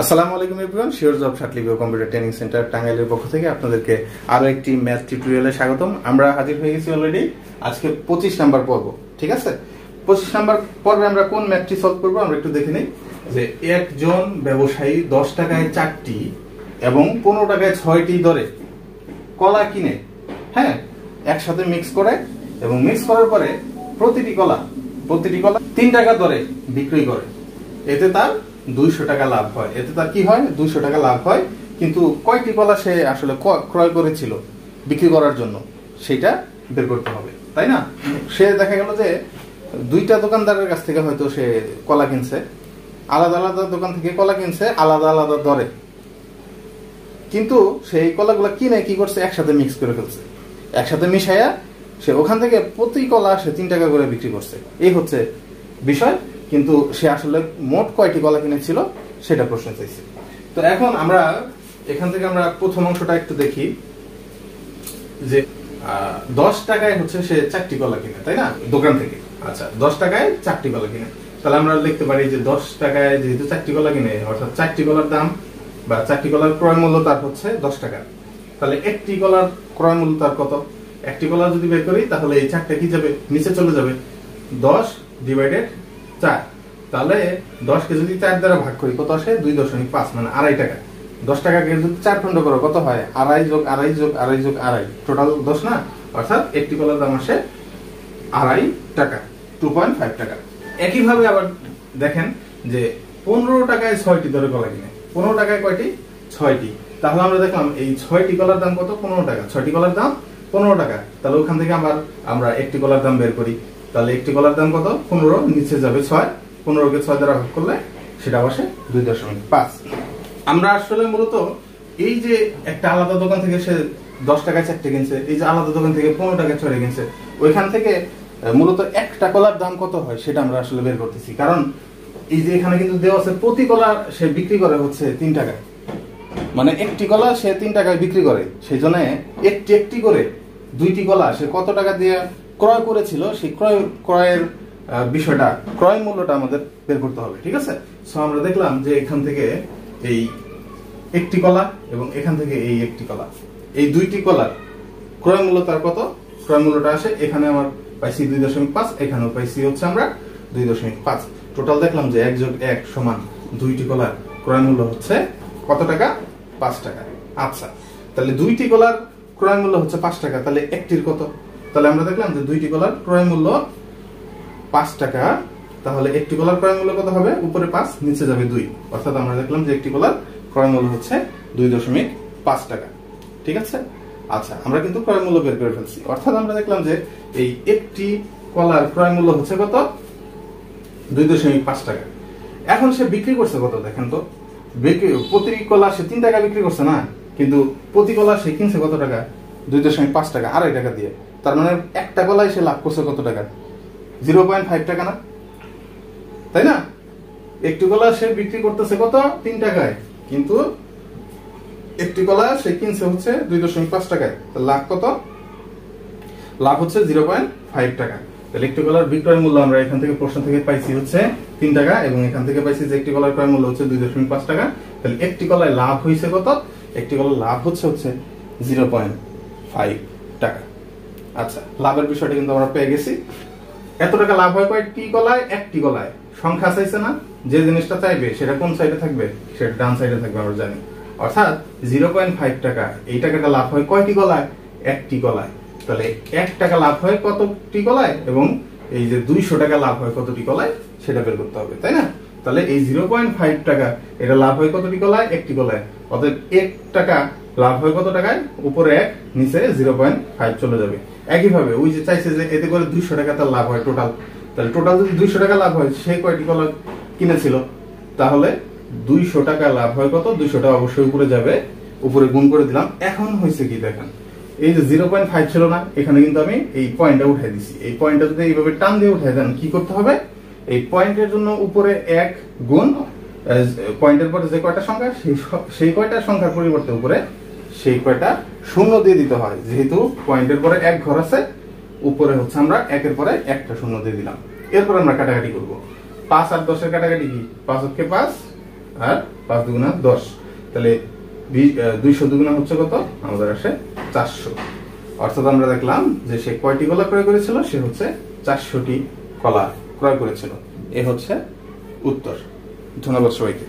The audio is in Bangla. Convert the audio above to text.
আসসালামু আলাইকুম এভরিওয়ান, শিওর জব শাটলিভিউ কম্পিউটার ট্রেনিং সেন্টার টাঙ্গাইলের পক্ষ থেকে আপনাদেরকে আরো একটি ম্যাথ টিউটোরিয়ালে স্বাগতম। আমরা হাজির হয়ে গেছি অলরেডি আজকে 25 নাম্বার পর্ব। ঠিক আছে, 25 নাম্বার পর্বে আমরা কোন ম্যাথটি সলভ করব আমরা একটু দেখে নিই। যে একজন ব্যবসায়ী 10 টাকায় 4টি এবং 15 টাকায় 6টি দরে কলা কিনে, হ্যাঁ, একসাথে মিক্স করে এবং মিক্স করার পরে প্রতিটি কলা 3 টাকা দরে বিক্রি করে। এতে তার 200 টাকা লাভ হয়। এতে তার কি হয়? 200 টাকা লাভ হয়। কিন্তু কয়টি কলা সে আসলে ক্রয় করেছিল বিক্রি করার জন্য সেটা বের করতে হবে, তাই না? সে দেখা গেল যে দুইটা দোকানদারের কাছ থেকে হয়তো সে কলা কিনছে, আলাদা আলাদা দোকান থেকে কলা কিনছে আলাদা আলাদা দরে, কিন্তু সেই কলাগুলো কিনে কি করছে? একসাথে মিক্স করে ফেলছে। একসাথে মিশাইয়া সে ওখান থেকে প্রতি কলা সে 3 টাকা করে বিক্রি করছে। এই হচ্ছে বিষয়। কিন্তু সে আসলে মোট কয়টি কলা কিনেছিল সেটা প্রশ্ন চাইছে। তো এখন আমরা এখান থেকে আমরা প্রথম অংশটা একটু দেখি যে 10 টাকায় হচ্ছে সে 4টি কলা কিনে, তাই না, দোকান থেকে। আচ্ছা, 10 টাকায় 4টি কলা কিনে, তাহলে আমরা লিখতে পারি যে 10 টাকায় যেহেতু 4টি কলা কিনে, অর্থাৎ 4টি কলার দাম বা 4টি কলার ক্রয় মূল্য তার হচ্ছে 10 টাকা। তাহলে একটি কলার ক্রয় মূল্য তার কত? একটি কলা যদি বের করি তাহলে এই 4টা কি যাবে? নিচে চলে যাবে। 10 ডিভাইডেড 4, তাহলে 10 কে যদি 4 দ্বারা ভাগ করি কত আসে? 2.5, মানে 2.5 টাকা। 10 টাকাকে যদি 4 খন্ড করো কত হয়? 2.5 যোগ 2.5 যোগ 2.5 যোগ 2.5, টোটাল 10 না? অর্থাৎ একটি কলার দাম আসে 2.5 টাকা, 2.5 টাকা। একইভাবে আবার দেখেন যে 15 টাকায় 6টি দরে কলা কিনে। 15 টাকায় কয়টি? 6টি। তাহলে আমরা দেখলাম এই 6টি কলার দাম কত? 15 টাকা। 6টি কলার দাম 15 টাকা। তাহলে ওখান থেকে আবার আমরা একটি কলার দাম বের করি। তাহলে একটি কলার দাম কত? 15, নিচে যাবে 6, 15 কে 6 দ্বারা ভাগ করলে সেটা আসে 2.5। আমরা আসলে মূলত এই যে একটা আলাদা দোকান থেকে সে 10 টাকায় 4টে কিনছে, এই যে আলাদা দোকান থেকে 15 টাকায় 6টে কিনছে, ওইখান থেকে মূলত একটা কলার দাম কত হয় সেটা আমরা আসলে বের করতেছি। কারণ এই যে এখানে কিন্তু দেওয়া আছে প্রতি কলা সে বিক্রি করে হচ্ছে 3 টাকায়, মানে একটি কলা সে 3 টাকায় বিক্রি করে। সেই জন্য একটি করে 2টি কলা সে কত টাকা দিয়ে ক্রয় করেছিল সেই ক্রয়ের বিষয়টা, ক্রয় মূল্যটা আমাদের বের করতে হবে। ঠিক আছে, সো আমরা দেখলাম যে এখান থেকে এই একটি কলা এবং এখান থেকে এই একটি কলা, এই 2টি কলার ক্রয় মূল্য তার কত? ক্রয় মূল্যটা আসে এখানে আমার পাইছি 2.5, এখানেও পাইছি হচ্ছে আমরা 2.5। টোটাল দেখলাম যে 1 যোগ 1 সমান 2টি কলার ক্রয় মূল্য হচ্ছে কত টাকা? 5 টাকা। আচ্ছা, তাহলে 2টি কলার ক্রয় মূল্য হচ্ছে 5 টাকা, তাহলে একটির কত? তাহলে আমরা দেখলাম যে 2টি কলার ক্রয় মূল্য 5 টাকা। তাহলে একটি কলার ক্রয় মূল্য কত হবে? উপরে 5, নিচে যাবে 2, অর্থাৎ আমরা দেখলাম যে একটি কলার ক্রয় মূল্য হচ্ছে 2.5 টাকা। ঠিক আছে, আচ্ছা, আমরা কিন্তু ক্রয় মূল্য বের করে ফেলছি। অর্থাৎ আমরা দেখলাম যে এই একটি কলার ক্রয় মূল্য হচ্ছে কত? 2.5 টাকা। এখন সে বিক্রি করছে কত? দেখেন তো, প্রতি কলা সে 3 টাকা বিক্রি করছে না, কিন্তু প্রতি কলা সে কিনছে কত টাকা? 2.5 টাকা, 2.5 টাকা দিয়ে। তার মানে একটা কলায় সে লাভ করছে কত টাকা? 0.5 টাকা না, তাই না? একটি কলা সে বিক্রি করতেছে কত? 3 টাকায়, কিন্তু একটি কলা সে কিনছে হচ্ছে 2.5 টাকায়। লাভ কত? লাভ হচ্ছে 0.5 টাকা। তাহলে একটি কলার বিক্রয় মূল্য আমরা এখান থেকে প্রশ্ন থেকে পাইছি হচ্ছে 3 টাকা, এবং এখান থেকে পাইছি যে একটি কলার ক্রয় মূল্য হচ্ছে 2.5 টাকা। তাহলে একটি কলায় লাভ হয়েছে কত? একটি কলার লাভ হচ্ছে 0.5 টাকা। আচ্ছা, লাভের বিষয়টা কিন্তু আমরা পেয়ে গেছি। এত টাকা লাভ হয় কয়টি কলায়? একটি কলায়। সংখ্যা চাইছে না, যে জিনিসটা চাইবে সেটা কোন সাইডে থাকবে? সেটা ডান সাইডে থাকবে, আমরা জানি। অর্থাৎ 0.5 টাকা, এই টাকাটা লাভ হয় কয়টি কলায়? একটি কলায়। তাহলে 1 টাকা লাভ হয় কতটি কলায়, এবং এই যে 200 টাকা লাভ হয় কতটি কলায় সেটা বের করতে হবে, তাই না? তাহলে এই 0.5 টাকা এটা লাভ হয় কতটি কলায়? একটি কলায়। অর্থাৎ 1 টাকা লাভ হয় কত টাকায়? উপরে 1, নিচে 0.5 চলে যাবে। একইভাবে ওই যে চাইছে যে এতে করে 200 টাকা তার লাভ হয় টোটাল। তাহলে টোটাল যদি 200 টাকা লাভ হয়, সে কয়টি কলা কিনেছিল? তাহলে 200 টাকা লাভ হয় কত? 200 টাকা অবশ্যই উপরে যাবে, উপরে গুণ করে দিলাম। এখন হয়েছে কি দেখেন, এই যে 0.5 ছিল না, এখানে কিন্তু আমি এই পয়েন্টটা উঠাই দিছি। এই পয়েন্টটা যদি এইভাবে টান দিয়ে উঠাই দেন, কি করতে হবে? এই পয়েন্টের জন্য উপরে 1 গুণ পয়েন্টের পরে যে কয়টা সংখ্যা, সেই কয়টা সংখ্যার পরিবর্তে উপরে সেই কয়টা শূন্য দিয়ে দিতে হয়। যেহেতু পয়েন্টের পরে 1 ঘর আছে, উপরে হচ্ছে আমরা 1-এর পরে একটা শূন্য দিয়ে দিলাম। এরপর আমরা কাটাকাটি করব। 5 আর 10 এর কাটাকাটি কি? 5 × 5 আর 5 দুগুণা 10, তাহলে 200 দুগুণা হচ্ছে কত? আমাদের আসে 400। অর্থাৎ আমরা দেখলাম যে সে কয়টি কলা ক্রয় করেছিল? সে হচ্ছে 400টি কলা ক্রয় করেছিল। এ হচ্ছে উত্তর। ধন্যবাদ সবাইকে।